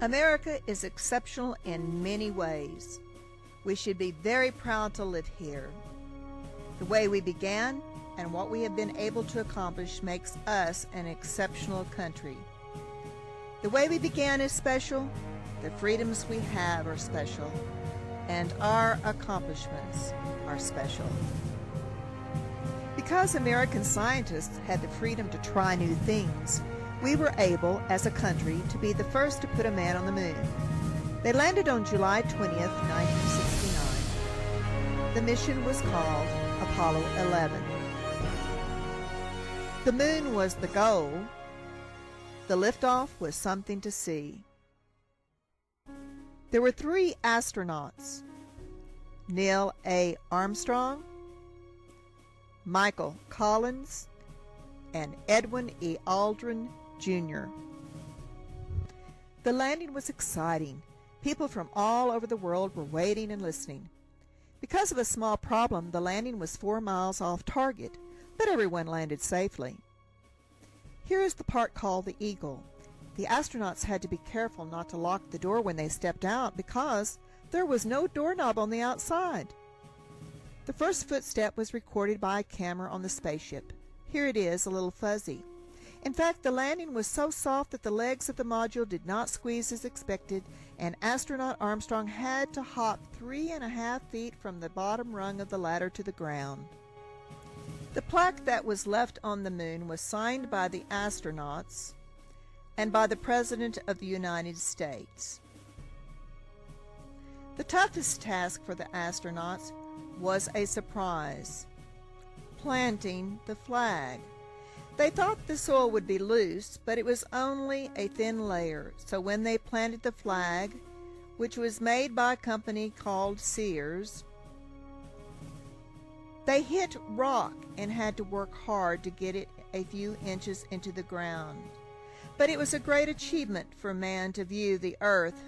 America is exceptional in many ways. We should be very proud to live here. The way we began and what we have been able to accomplish makes us an exceptional country. The way we began is special, the freedoms we have are special, and our accomplishments are special. Because American scientists had the freedom to try new things, we were able, as a country, to be the first to put a man on the moon. They landed on July 20th, 1969. The mission was called Apollo 11. The moon was the goal. The liftoff was something to see. There were 3 astronauts: Neil A. Armstrong, Michael Collins, and Edwin E. Aldrin, Jr. The landing was exciting. People from all over the world were waiting and listening. Because of a small problem, the landing was 4 miles off target, but everyone landed safely. Here is the part called the Eagle. The astronauts had to be careful not to lock the door when they stepped out because there was no doorknob on the outside. The first footstep was recorded by a camera on the spaceship. Here it is, a little fuzzy. In fact, the landing was so soft that the legs of the module did not squeeze as expected, and astronaut Armstrong had to hop 3.5 feet from the bottom rung of the ladder to the ground. The plaque that was left on the moon was signed by the astronauts and by the President of the United States. The toughest task for the astronauts was a surprise: planting the flag. They thought the soil would be loose, but it was only a thin layer, so when they planted the flag, which was made by a company called Sears, they hit rock and had to work hard to get it a few inches into the ground. But it was a great achievement for man to view the earth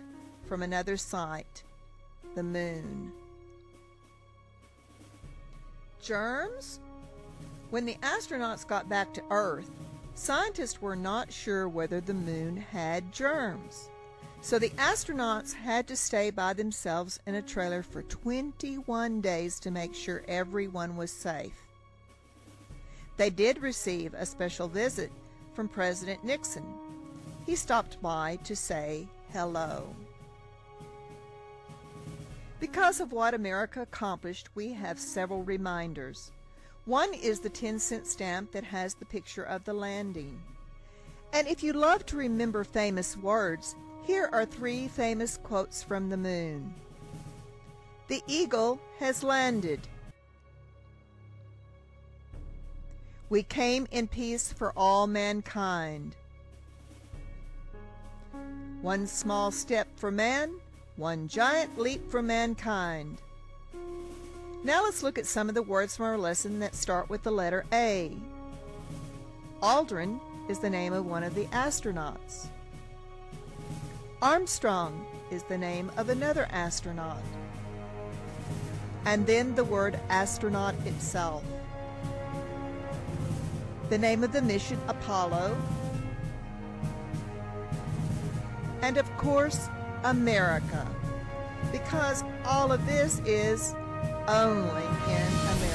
from another site, the moon. Germs? When the astronauts got back to Earth, scientists were not sure whether the moon had germs. So the astronauts had to stay by themselves in a trailer for 21 days to make sure everyone was safe. They did receive a special visit from President Nixon. He stopped by to say hello. Because of what America accomplished, we have several reminders. One is the 10-cent stamp that has the picture of the landing. And if you love to remember famous words, here are 3 famous quotes from the moon. The eagle has landed. We came in peace for all mankind. One small step for man, one giant leap for mankind. Now let's look at some of the words from our lesson that start with the letter A. Aldrin is the name of one of the astronauts. Armstrong is the name of another astronaut. And then the word astronaut itself. The name of the mission, Apollo. And of course, America. Because all of this is only in America.